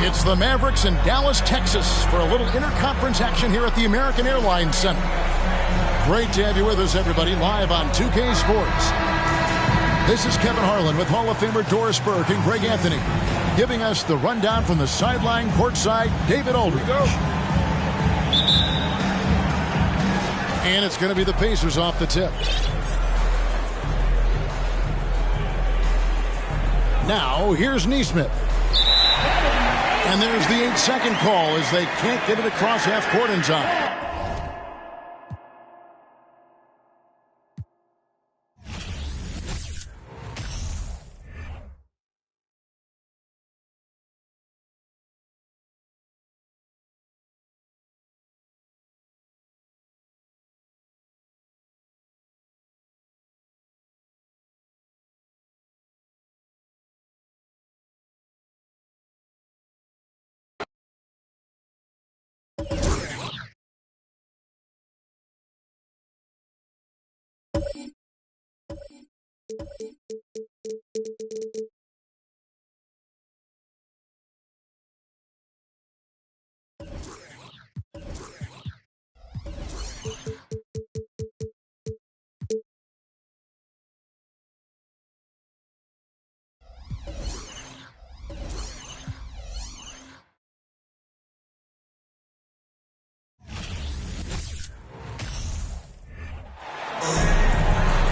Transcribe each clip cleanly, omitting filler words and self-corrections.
It's the Mavericks in Dallas, Texas for a little interconference action here at the American Airlines Center. Great to have you with us, everybody, live on 2K Sports. This is Kevin Harlan with Hall of Famer Doris Burke and Greg Anthony, giving us the rundown from the sideline courtside, David Aldridge. And it's going to be the Pacers off the tip. Now, here's Nesmith. And there's the 8-second call as they can't get it across half court in time.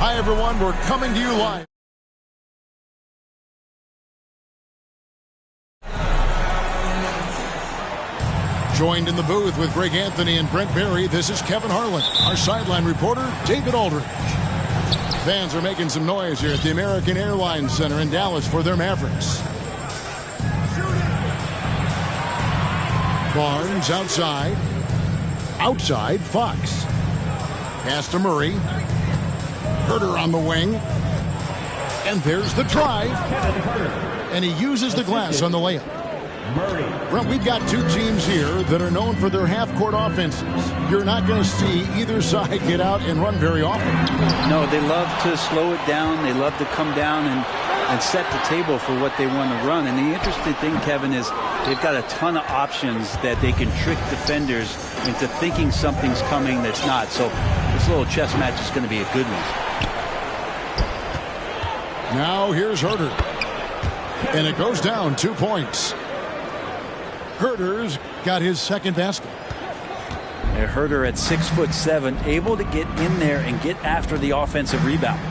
Hi, everyone. We're coming to you live. Joined in the booth with Greg Anthony and Brent Barry, this is Kevin Harlan. Our sideline reporter, David Aldridge. Fans are making some noise here at the American Airlines Center in Dallas for their Mavericks. Barnes outside. Outside, Fox. Pass to Murray. Herter on the wing. And there's the drive. And he uses the glass on the layup. Well, we've got two teams here that are known for their half-court offenses. You're not going to see either side get out and run very often. No, they love to slow it down. They love to come down and set the table for what they want to run. And the interesting thing, Kevin, is they've got a ton of options that they can trick defenders into thinking something's coming that's not. So this little chess match is going to be a good one. Now here's Herter. And it goes down 2 points. Herter's got his second basket. Herter at 6'7", able to get in there and get after the offensive rebound.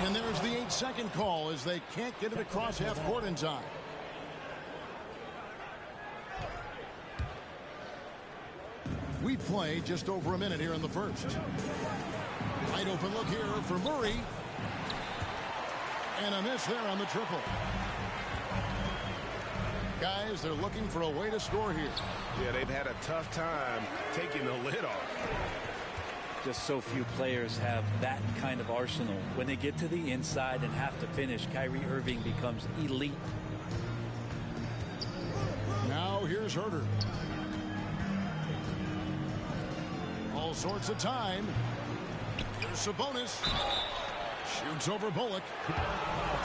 And there's the 8-second call as they can't get it across half court in time. We play just over a minute here in the first. Wide open look here for Murray. And a miss there on the triple. Guys, they're looking for a way to score here. Yeah, they've had a tough time taking the lid off. Just so few players have that kind of arsenal. When they get to the inside and have to finish, Kyrie Irving becomes elite. Now here's Herter. All sorts of time. Here's Sabonis. Shoots over Bullock.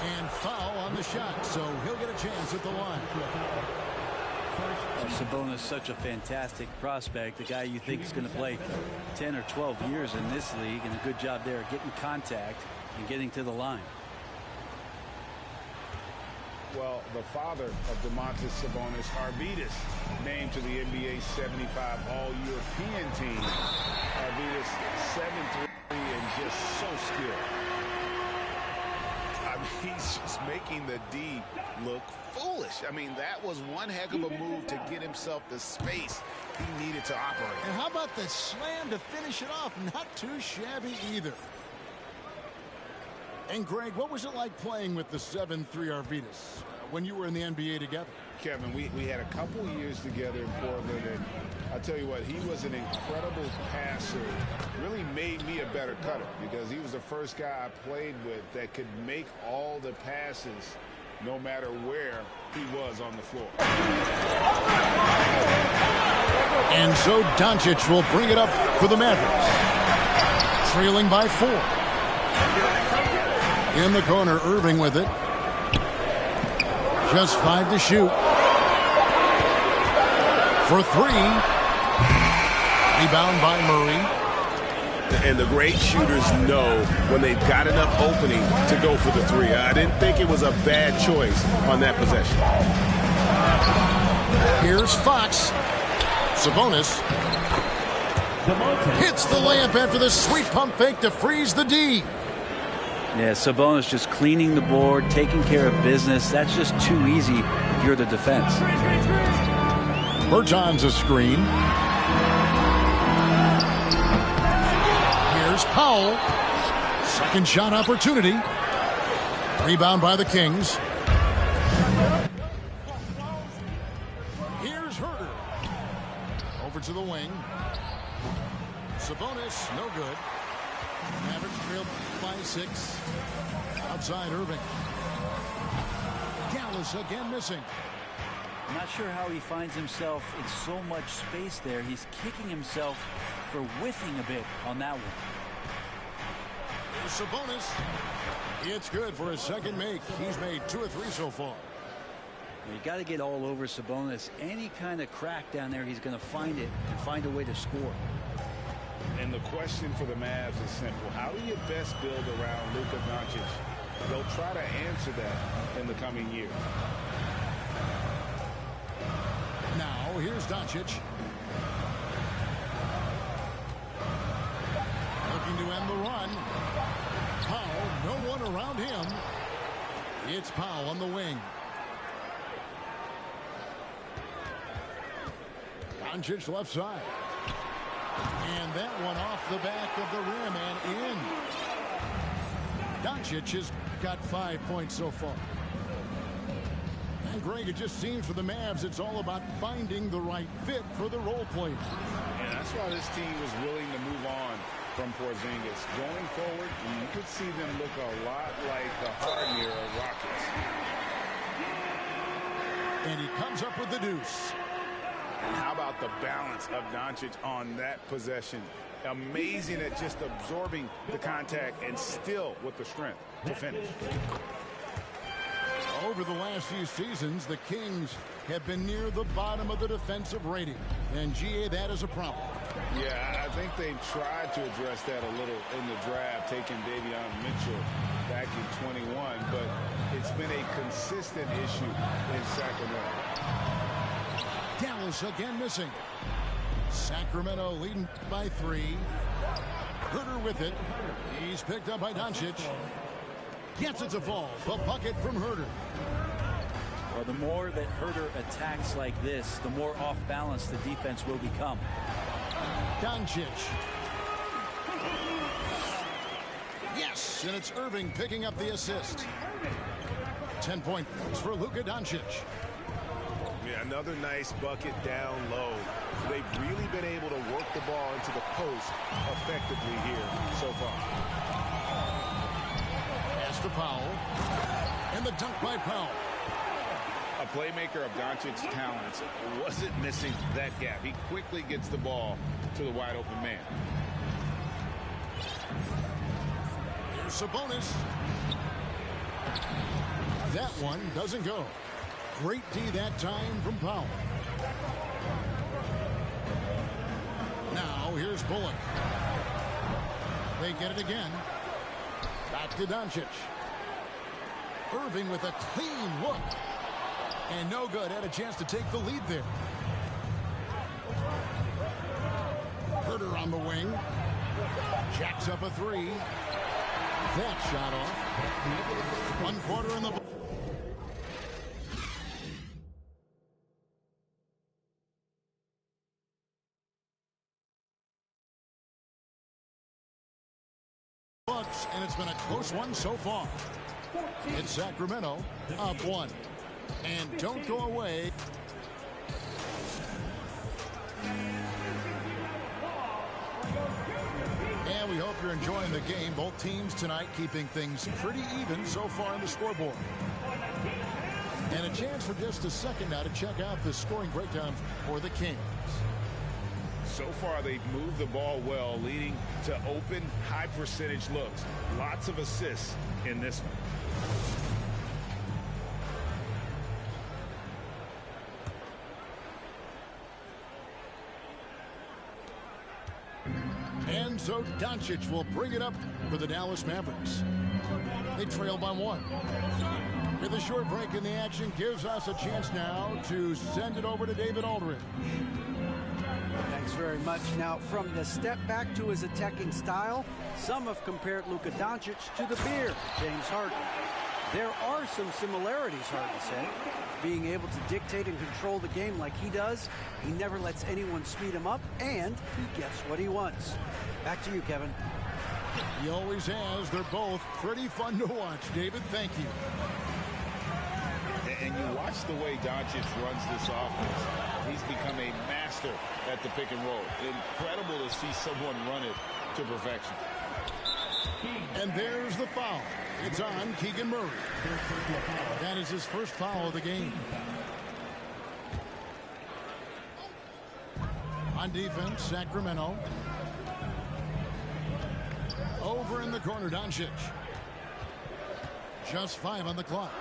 And foul on the shot, so he'll get a chance at the line. Sabonis, such a fantastic prospect, a guy you think is going to play 10 or 12 years in this league, and a good job there getting contact and getting to the line. Well, the father of Domantas Sabonis, Arvydas, named to the NBA 75 All-European team. Arvydas 7'3" and just so skilled. I mean, he's just making the D look foolish. I mean, that was one heck of a move to get himself the space he needed to operate. And how about the slam to finish it off? Not too shabby either. And Greg, what was it like playing with the 7'3" Arvydas when you were in the NBA together? Kevin, we had a couple years together in Portland, and I'll tell you what, he was an incredible passer. Really made me a better cutter because he was the first guy I played with that could make all the passes no matter where he was on the floor. And so Doncic will bring it up for the Mavericks. Trailing by 4. In the corner, Irving with it. Just 5 to shoot. For 3. Rebound by Murray. And the great shooters know when they've got enough opening to go for the 3. I didn't think it was a bad choice on that possession. Here's Fox. Sabonis hits the layup after the sweet pump fake to freeze the D. Yeah, Sabonis just cleaning the board, taking care of business. That's just too easy if you're the defense. Bertans a screen. Here's Powell. Second shot opportunity. Rebound by the Kings. Here's Herter. Over to the wing. Sabonis, no good. Mavericks trail by 6. Outside Irving. Dallas again missing. I'm not sure how he finds himself in so much space there. He's kicking himself for whiffing a bit on that one. Here's Sabonis. It's good for his second make. He's made 2 or 3 so far. You got to get all over Sabonis. Any kind of crack down there, he's going to find it and find a way to score. And the question for the Mavs is simple. How do you best build around Luka Doncic? They'll try to answer that in the coming year. Now, here's Doncic. Looking to end the run. Powell, no one around him. It's Powell on the wing. Doncic left side. And that one off the back of the rim and in. Doncic has got 5 points so far. And Greg, it just seems for the Mavs it's all about finding the right fit for the role players. And that's why this team was willing to move on from Porzingis. Going forward, you could see them look a lot like the Harden era Rockets. And he comes up with the deuce. And how about the balance of Doncic on that possession? Amazing at just absorbing the contact and still with the strength to finish. Over the last few seasons, the Kings have been near the bottom of the defensive rating. And, GA, that is a problem. Yeah, I think they've tried to address that a little in the draft, taking Davion Mitchell back in 21, but it's been a consistent issue in Sacramento. Dallas again missing. Sacramento leading by 3. Herter with it. He's picked up by Doncic. Gets it to fall. The bucket from Herter. Well, the more that Herter attacks like this, the more off balance the defense will become. Doncic. Yes, miss, and it's Irving picking up the assist. 10-point for Luka Doncic. Yeah, another nice bucket down low. They've really been able to work the ball into the post effectively here so far. Pass to Powell. And the dunk by Powell. A playmaker of Doncic's talents wasn't missing that gap. He quickly gets the ball to the wide open man. Here's Sabonis. That one doesn't go. Great D that time from Powell. Now here's Bullock. They get it again. Back to Doncic. Irving with a clean look. And no good. Had a chance to take the lead there. Herter on the wing. Jacks up a three. That shot off. 1 quarter in the ball. And it's been a close one so far. It's Sacramento up 1. And don't go away. And we hope you're enjoying the game. Both teams tonight keeping things pretty even so far on the scoreboard. And a chance for just a second now to check out the scoring breakdown for the Kings. So far, they've moved the ball well, leading to open, high-percentage looks. Lots of assists in this one. And so Doncic will bring it up for the Dallas Mavericks. They trail by 1. With a short break in the action, gives us a chance now to send it over to David Aldridge. Thanks very much. Now, from the step back to his attacking style, some have compared Luka Doncic to the beard, James Harden. There are some similarities, Harden said. Being able to dictate and control the game like he does, he never lets anyone speed him up, and he gets what he wants. Back to you, Kevin. He always has. They're both pretty fun to watch. David, thank you. And you watch the way Doncic runs this offense. He's become a master at the pick and roll. Incredible to see someone run it to perfection. And there's the foul. It's on Keegan Murray. That is his first foul of the game. On defense, Sacramento. Over in the corner, Doncic. Just 5 on the clock.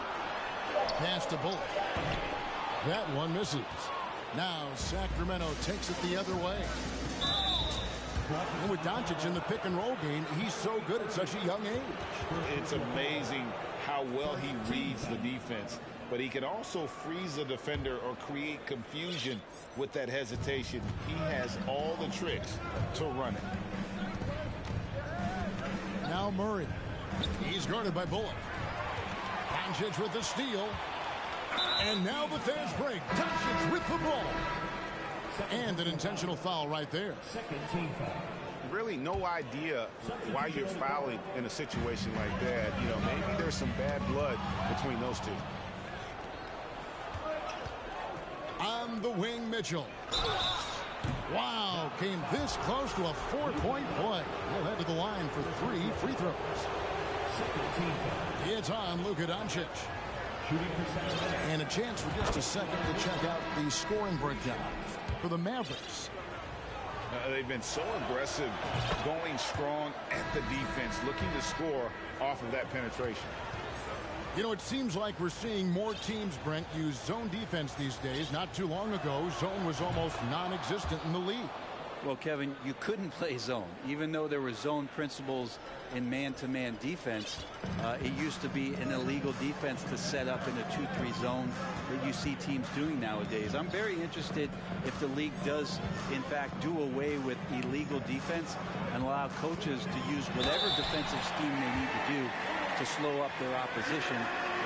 Pass to Bullock. That one misses. Now Sacramento takes it the other way. And with Doncic in the pick and roll game, he's so good at such a young age. It's amazing how well he reads the defense, but he can also freeze a defender or create confusion with that hesitation. He has all the tricks to run it. Now Murray. He's guarded by Bullock. Doncic with the steal. And now the fans break. Doncic with the ball. And an intentional foul right there. Second team foul. Really no idea why you're fouling in a situation like that. You know, maybe there's some bad blood between those two. On the wing, Mitchell. Wow, came this close to a 4-point play. He'll head to the line for 3 free throws. Second team foul. It's on Luka Doncic. Shooting for Sacramento. And a chance for just a second to check out the scoring breakdown for the Mavericks. They've been so aggressive, going strong at the defense, looking to score off of that penetration. You know, it seems like we're seeing more teams, Brent, use zone defense these days. Not too long ago, zone was almost non-existent in the league. Well, Kevin, you couldn't play zone. Even though there were zone principles in man-to-man defense, it used to be an illegal defense to set up in a 2-3 zone that you see teams doing nowadays. I'm very interested if the league does, in fact, do away with illegal defense and allow coaches to use whatever defensive scheme they need to do to slow up their opposition.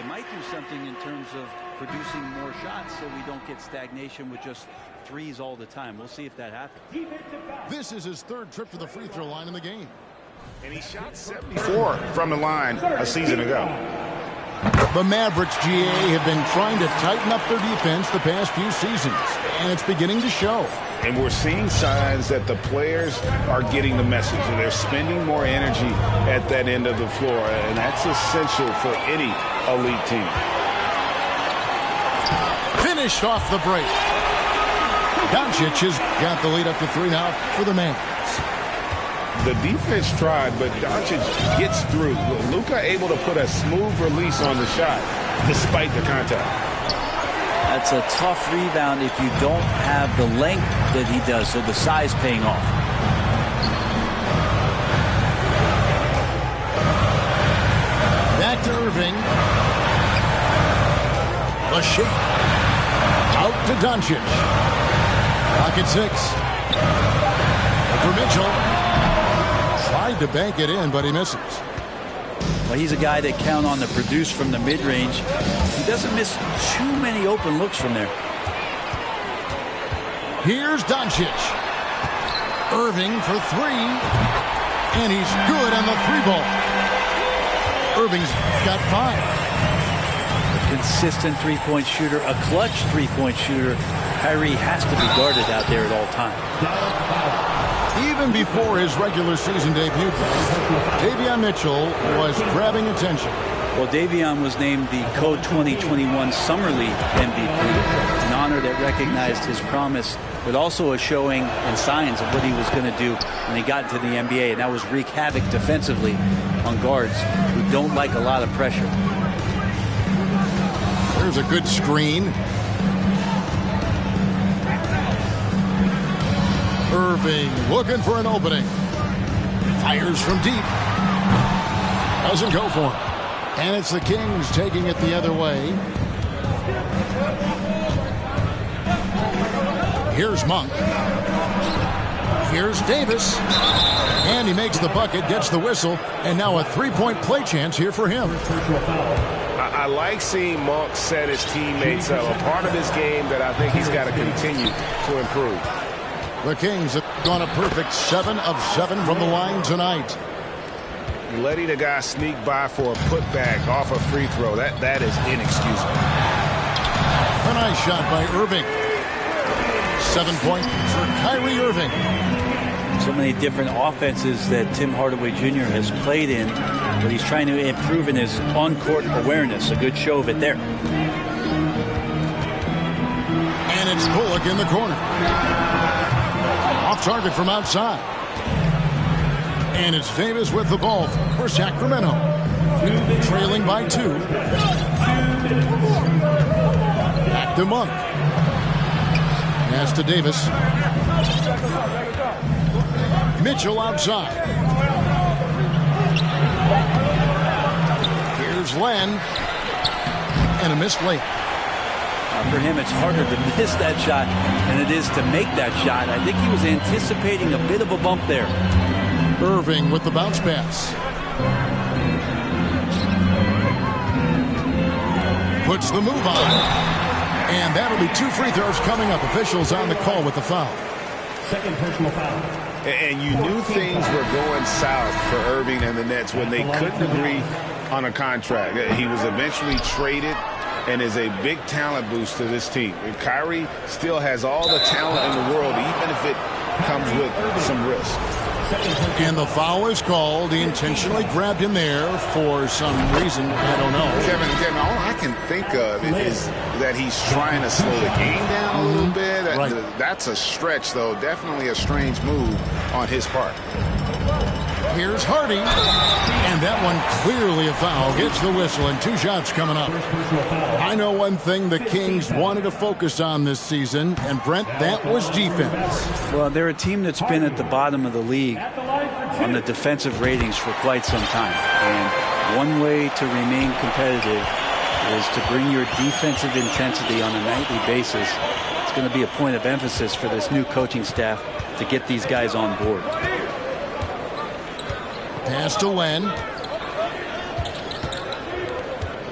It might do something in terms of producing more shots so we don't get stagnation with just threes all the time. We'll see if that happens. This is his 3rd trip to the free throw line in the game. And he shot 74 from the line a season ago. The Mavericks, GA, have been trying to tighten up their defense the past few seasons, and it's beginning to show. And we're seeing signs that the players are getting the message. They're spending more energy at that end of the floor, and that's essential for any elite team. Finished off the break. Doncic has got the lead up to 3 now for the Mavs. The defense tried, but Doncic gets through. Luka able to put a smooth release on the shot despite the contact. That's a tough rebound if you don't have the length that he does, so the size paying off. Back to Irving. The shake. Out to Doncic. Pocket 6. For Mitchell. Tried to bank it in, but he misses. Well, he's a guy that count on to produce from the mid-range. He doesn't miss too many open looks from there. Here's Doncic. Irving for 3. And he's good on the 3-ball. Irving's got 5. A consistent three-point shooter, a clutch three-point shooter. Kyrie has to be guarded out there at all times. Even before his regular season debut, Davion Mitchell was grabbing attention. Well, Davion was named the Code 2021 Summer League MVP, an honor that recognized his promise, but also a showing and signs of what he was going to do when he got into the NBA, and that was wreak havoc defensively on guards who don't like a lot of pressure. There's a good screen. Irving looking for an opening. Fires from deep. Doesn't go for it. And it's the Kings taking it the other way. Here's Monk. Here's Davis. And he makes the bucket, gets the whistle, and now a 3-point play chance here for him. I like seeing Monk set his teammates up. A part of his game that I think he's got to continue to improve. The Kings have gone a perfect 7 of 7 from the line tonight. Letting a guy sneak by for a putback off a free throw, that is inexcusable. A nice shot by Irving. 7 points for Kyrie Irving. So many different offenses that Tim Hardaway Jr. has played in, but he's trying to improve in his on-court awareness. A good show of it there. And it's Bullock in the corner. Off target from outside. And it's Davis with the ball for Sacramento. Trailing by 2. Back to Monk. Pass to Davis. Mitchell outside. Here's Len. And a missed layup. For him, it's harder to miss that shot than it is to make that shot. I think he was anticipating a bit of a bump there. Irving with the bounce pass. Puts the move on. And that'll be 2 free throws coming up. Officials on the call with the foul. Second personal foul. And you knew things were going south for Irving and the Nets when they couldn't agree on a contract. He was eventually traded and is a big talent boost to this team. And Kyrie still has all the talent in the world, even if it comes with some risk. And the foul is called. He intentionally grabbed him there for some reason. I don't know. Kevin, all I can think of is that he's trying to slow the game down a little bit. Right. That's a stretch, though. Definitely a strange move on his part. Here's Hardy. And that one clearly a foul. Gets the whistle and 2 shots coming up. I know one thing the Kings wanted to focus on this season, and Brent, that was defense. Well, they're a team that's been at the bottom of the league on the defensive ratings for quite some time. And one way to remain competitive is to bring your defensive intensity on a nightly basis. It's going to be a point of emphasis for this new coaching staff to get these guys on board. Pass to Len.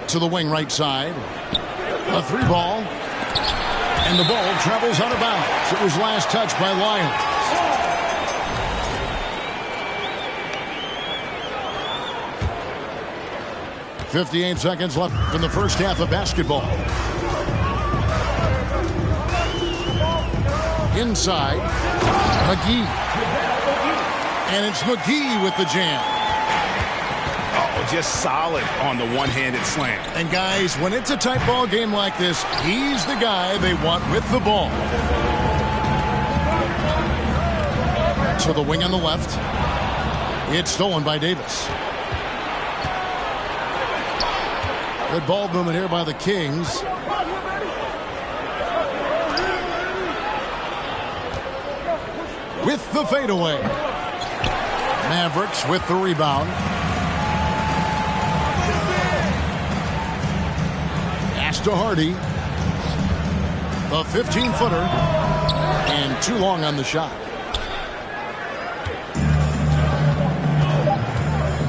To the wing right side. A 3-ball. And the ball travels out of bounds. It was last touched by Lyons. 58 seconds left in the first half of basketball. Inside, McGee. And it's McGee with the jam. Oh, just solid on the one-handed slam. And guys, when it's a tight ball game like this, he's the guy they want with the ball. So the wing on the left. It's stolen by Davis. Good ball movement here by the Kings. With the fadeaway. Mavericks with the rebound. Pass to Hardy. The 15-footer. And too long on the shot.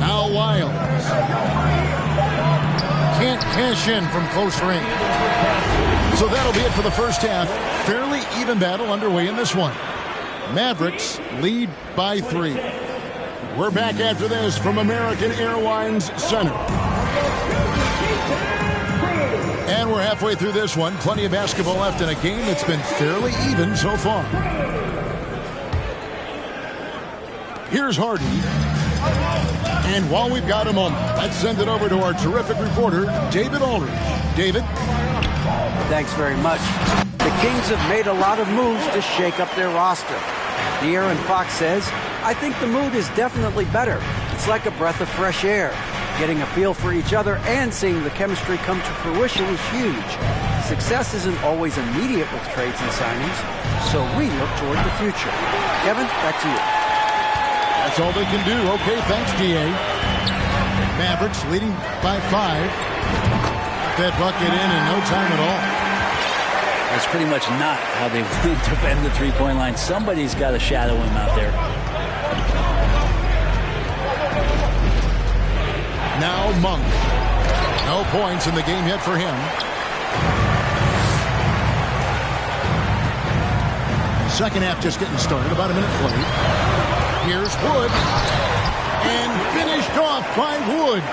Now Wiles. Can't cash in from close range. So that'll be it for the first half. Fairly even battle underway in this one. Mavericks lead by 3. We're back after this from American Airlines Center. And we're halfway through this one. Plenty of basketball left in a game that's been fairly even so far. Here's Hardy. And while we've got a moment, let's send it over to our terrific reporter, David Aldridge. David? Thanks very much. The Kings have made a lot of moves to shake up their roster. De'Aaron Fox says, I think the mood is definitely better. It's like a breath of fresh air. Getting a feel for each other and seeing the chemistry come to fruition is huge. Success isn't always immediate with trades and signings, so we look toward the future. Kevin, back to you. That's all they can do. Okay, thanks, D.A. Mavericks leading by 5. That bucket in no time at all. That's pretty much not how they defend the three-point line. Somebody's got to shadow him out there. Now Monk. No points in the game yet for him. Second half just getting started. About a minute late. Here's Wood. And finished off by Wood.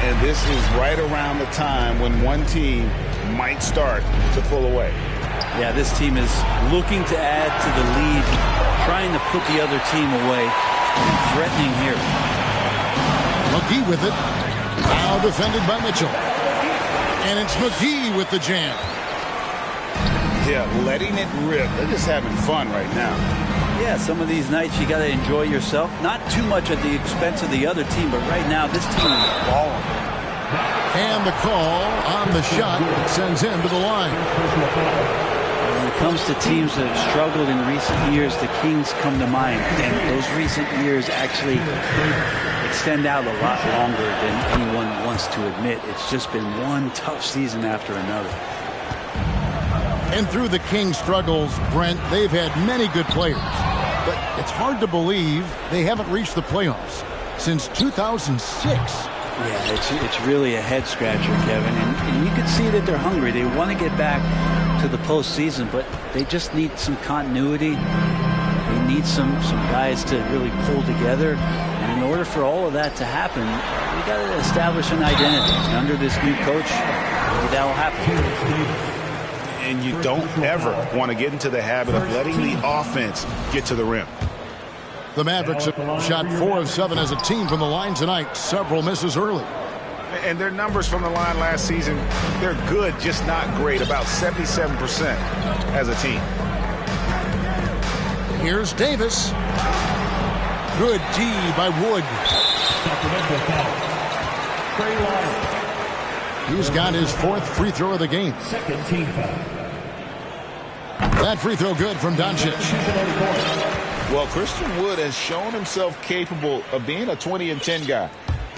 And this is right around the time when one team might start to pull away. Yeah, this team is looking to add to the lead, trying to put the other team away, threatening here. McGee with it. Now defended by Mitchell. And it's McGee with the jam. Yeah, letting it rip. They're just having fun right now. Yeah, some of these nights you got to enjoy yourself. Not too much at the expense of the other team, but right now this team is balling. And the call on the shot that sends him to the line. When it comes to teams that have struggled in recent years, the Kings come to mind. And those recent years actually extend out a lot longer than anyone wants to admit. It's just been one tough season after another. And through the Kings' struggles, Brent, they've had many good players. But it's hard to believe they haven't reached the playoffs since 2006. Yeah, it's really a head-scratcher, Kevin. And you can see that they're hungry. They want to get back to the postseason, but they just need some continuity. They need some guys to really pull together. And in order for all of that to happen, we got to establish an identity. And under this new coach, maybe that will happen. And you don't ever want to get into the habit of letting the offense get to the rim. The Mavericks have shot 4 of 7 as a team from the line tonight. Several misses early. And their numbers from the line last season, they're good, just not great. About 77% as a team. Here's Davis. Good D by Wood. He's got his 4th free throw of the game. Second team foul. That free throw good from Doncic. Well, Christian Wood has shown himself capable of being a 20 and 10 guy.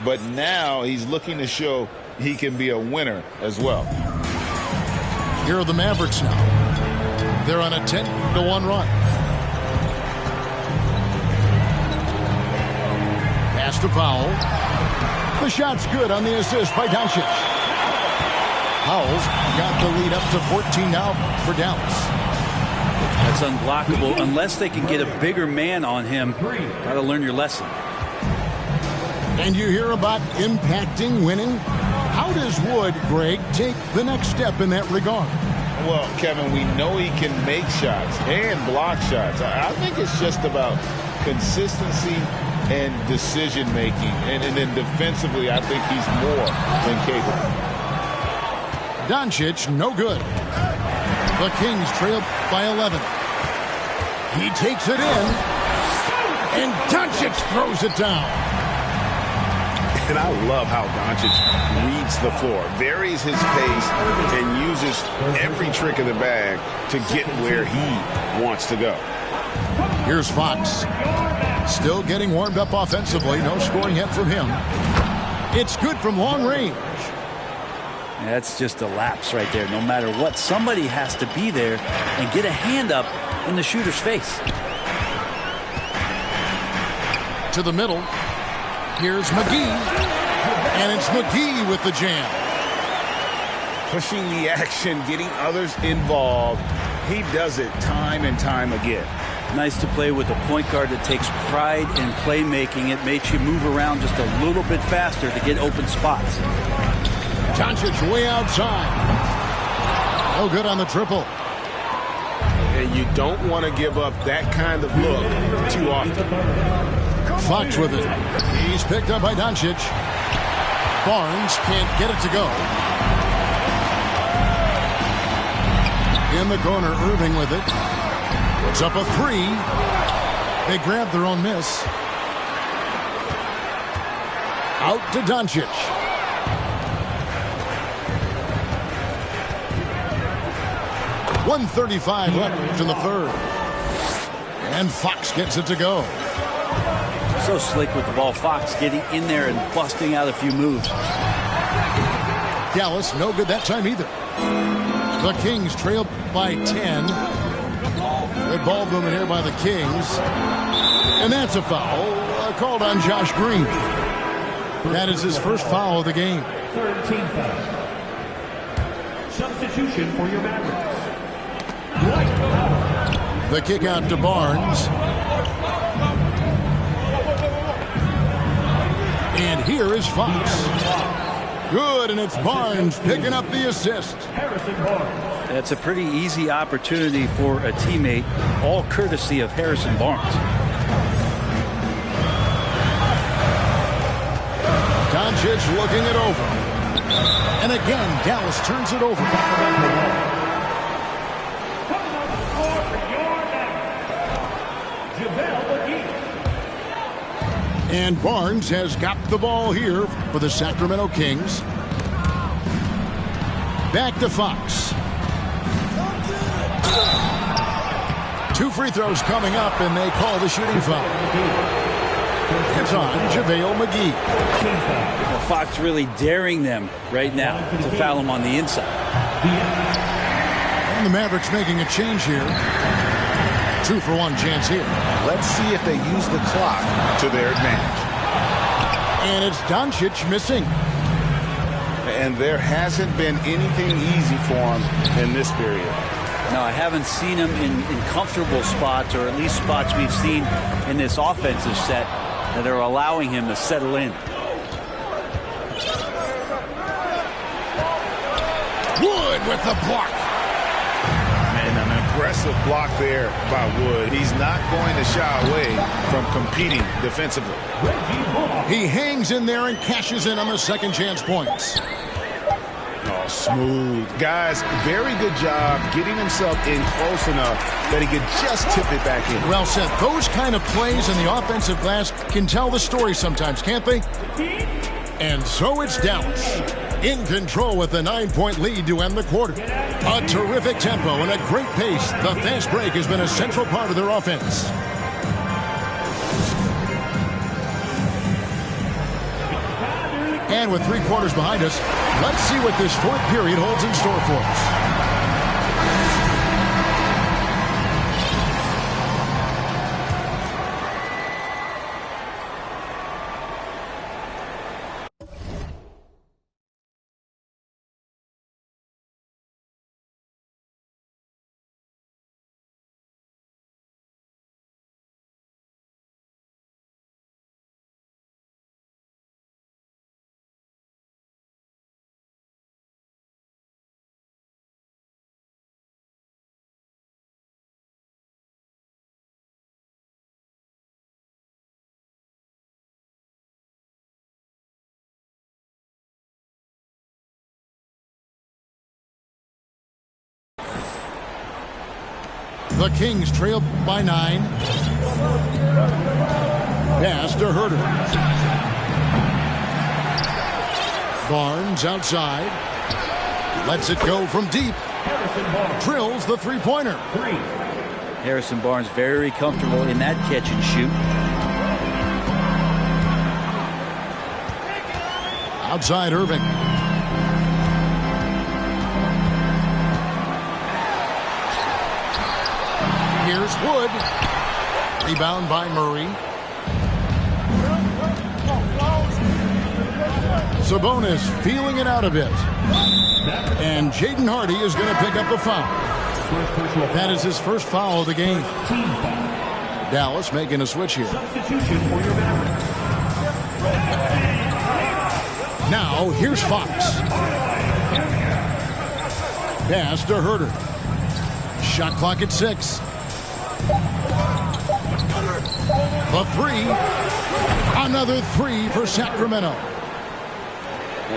But now he's looking to show he can be a winner as well. Here are the Mavericks now. They're on a 10-1 run. Pass to Powell. The shot's good on the assist by Doncic. Powell's got the lead up to 14 now for Dallas. That's unblockable unless they can get a bigger man on him. Got to learn your lesson. And you hear about impacting winning. How does Wood, Greg, take the next step in that regard? Well, Kevin, we know he can make shots and block shots. I think it's just about consistency and decision-making. And then defensively, I think he's more than capable. Doncic, no good. The Kings trail by 11. He takes it in, and Doncic throws it down. And I love how Doncic reads the floor, varies his pace, and uses every trick of the bag to get where he wants to go. Here's Fox. Still getting warmed up offensively. No scoring yet from him. It's good from long range. That's just a lapse right there. No matter what, somebody has to be there and get a hand up in the shooter's face. To the middle. Here's McGee. And it's McGee with the jam. Pushing the action, getting others involved. He does it time and time again. Nice to play with a point guard that takes pride in playmaking. It makes you move around just a little bit faster to get open spots. Doncic way outside. No good on the triple. And you don't want to give up that kind of look too often. Fox with it. He's picked up by Doncic. Barnes can't get it to go. In the corner, Irving with it. Puts up a three. They grab their own miss. Out to Doncic. .135 left in the third. And Fox gets it to go. So slick with the ball. Fox getting in there and busting out a few moves. Dallas, no good that time either. The Kings trail by 10. Good ball movement here by the Kings. And that's a foul called on Josh Green. That is his first foul of the game. Third team foul. Substitution for your Mavericks. The kick out to Barnes. And here is Fox. Good, and it's Barnes picking up the assist. Harrison Barnes. That's a pretty easy opportunity for a teammate, all courtesy of Harrison Barnes. Doncic looking it over. And again, Dallas turns it over. And Barnes has got the ball here for the Sacramento Kings. Back to Fox. 2 free throws coming up, and they call the shooting foul. It's on JaVale McGee. Well, Fox really daring them right now to foul him on the inside. And the Mavericks making a change here. 2-for-1 chance here. Let's see if they use the clock to their advantage. And it's Doncic missing. And there hasn't been anything easy for him in this period. No, I haven't seen him in comfortable spots, or at least spots we've seen in this offensive set that are allowing him to settle in. Wood with the block. And an aggressive block there by Wood. He's not going to shy away from competing defensively. He hangs in there and cashes in on the second chance points. Oh, smooth. Guys, very good job getting himself in close enough that he could just tip it back in. Well said. Those kind of plays in the offensive glass can tell the story sometimes, can't they? And so it's Dallas in control with a 9-point lead to end the quarter. A terrific tempo and a great pace. The fast break has been a central part of their offense. And with 3 quarters behind us, let's see what this fourth period holds in store for us. The Kings trail by 9. Pass to Herter. Barnes outside. Lets it go from deep. Drills the three-pointer. Harrison Barnes very comfortable in that catch and shoot. Outside Irving. Here's Wood. Rebound by Murray. Sabonis feeling it out a bit. And Jaden Hardy is going to pick up a foul. That is his first foul of the game. Dallas making a switch here. Now, here's Fox. Pass to Herter. Shot clock at 6. The 3. Another 3 for Sacramento.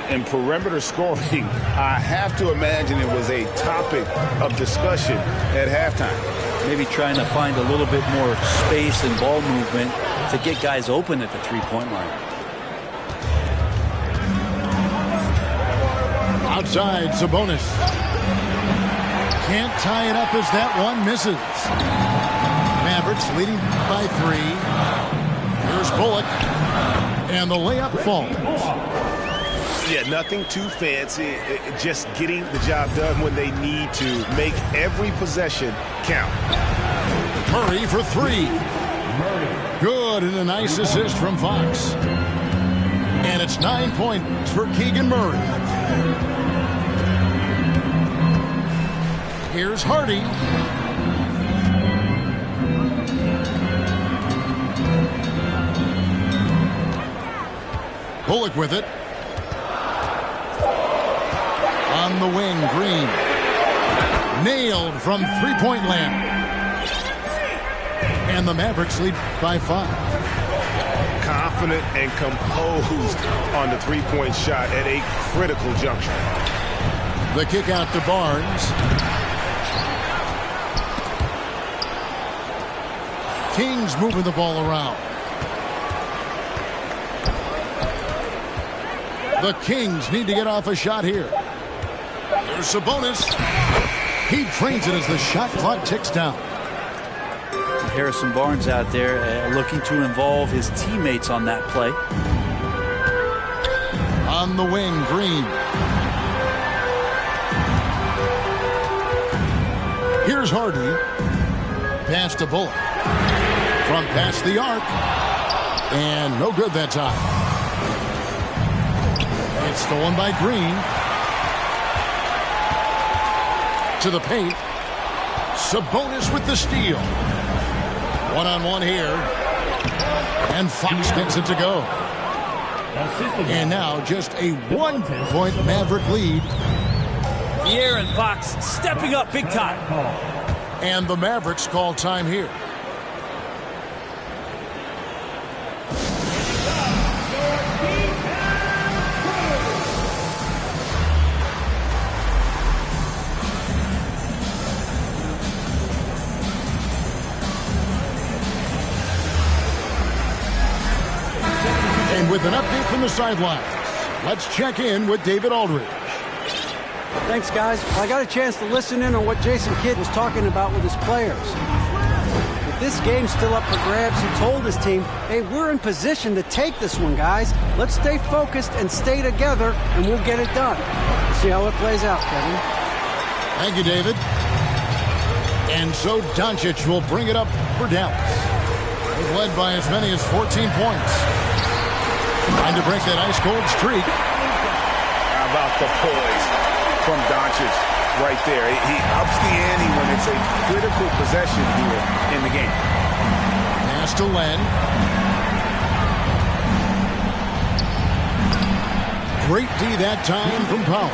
In perimeter scoring, I have to imagine it was a topic of discussion at halftime. Maybe trying to find a little bit more space and ball movement to get guys open at the three-point line. Outside, Sabonis. Can't tie it up as that one misses. Mavericks leading by 3. Here's Bullock. And the layup falls. Yeah, nothing too fancy. Just getting the job done when they need to. Make every possession count. Murray for 3. Good, and a nice assist from Fox. And it's 9 points for Keegan Murray. Here's Hardy. Bullock with it. On the wing, Green. Nailed from three-point land. And the Mavericks lead by 5. Confident and composed on the three-point shot at a critical juncture. The kick out to Barnes. Kings moving the ball around. The Kings need to get off a shot here. There's Sabonis. He trains it as the shot clock ticks down. Harrison Barnes out there looking to involve his teammates on that play. On the wing, Green. Here's Hardy. Pass to Bullock. From past the arc. And no good that time. It's stolen by Green. To the paint. Sabonis with the steal. One-on-one here. And Fox gets it to go. And now just a 1-point Maverick lead. De'Aaron Fox stepping up big time. And the Mavericks call time here. And with an update from the sidelines, let's check in with David Aldridge. Thanks, guys. I got a chance to listen in on what Jason Kidd was talking about with his players. With this game still up for grabs, he told his team, hey, we're in position to take this one, guys. Let's stay focused and stay together, and we'll get it done. We'll see how it plays out, Kevin. Thank you, David. And so Doncic will bring it up for Dallas. They've led by as many as 14 points. Trying to break that ice-cold streak. How about the poise from Doncic right there? He ups the ante when it's a critical possession here in the game. Pass to Len. Great D that time from Powell.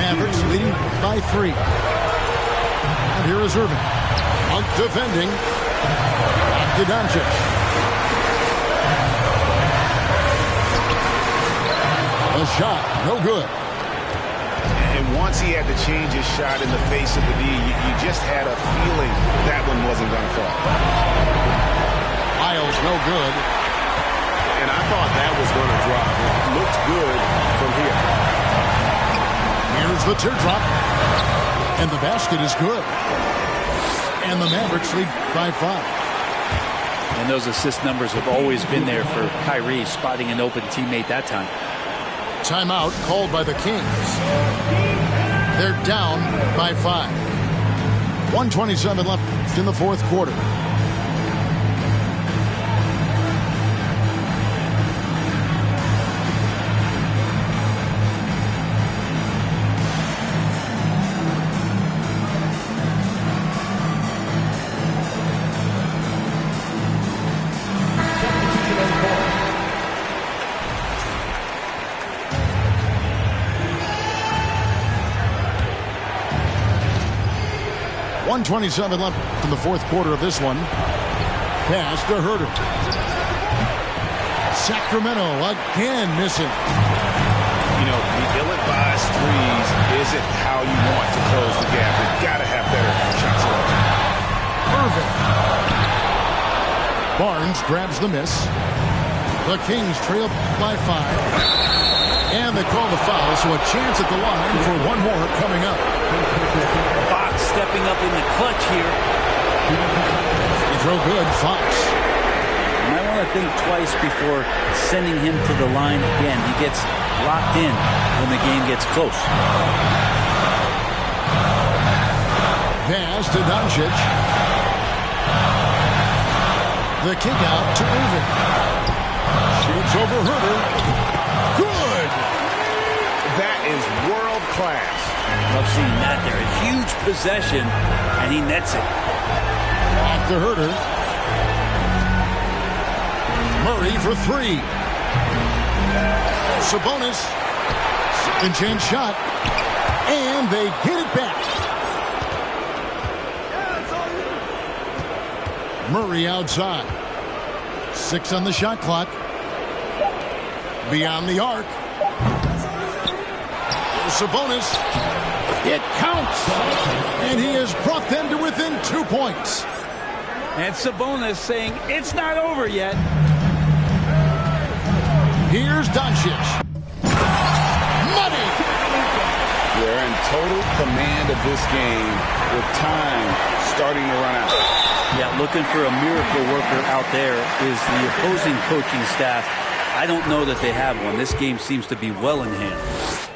Mavericks leading by 3. And here is Irving. Monk defending. Back to Doncic. The shot, no good. And once he had to change his shot in the face of the D, you just had a feeling that one wasn't going to fall. Miles, no good. And I thought that was going to drop. It looked good from here. Here's the teardrop. And the basket is good. And the Mavericks lead by 5. And those assist numbers have always been there for Kyrie, spotting an open teammate that time. Timeout called by the Kings. They're down by 5. 1:27 left in the fourth quarter. .27 left in the fourth quarter of this one. Pass to Huerter. Sacramento again missing. You know, the ill-advised threes isn't how you want to close the gap. You've got to have better shots. Irving. Barnes grabs the miss. The Kings trail by 5. And they call the foul, so a chance at the line for one more coming up. Fox stepping up in the clutch here. He throw good, Fox. You might want to think twice before sending him to the line again. He gets locked in when the game gets close. Pass to Doncic. The kick out to Irving. Shoots over Huerter. Good! That is world class. Love seeing that there. A huge possession, and he nets it. Back to Huerter. Murray for 3. Sabonis. Second chance shot. And they get it back. Murray outside. 6 on the shot clock. Beyond the arc. Sabonis. It counts. And he has brought them to within 2 points. And Sabonis saying it's not over yet. Here's Doncic. Money. They're in total command of this game with time starting to run out. Yeah, looking for a miracle worker out there is the opposing coaching staff. I don't know that they have one. This game seems to be well in hand.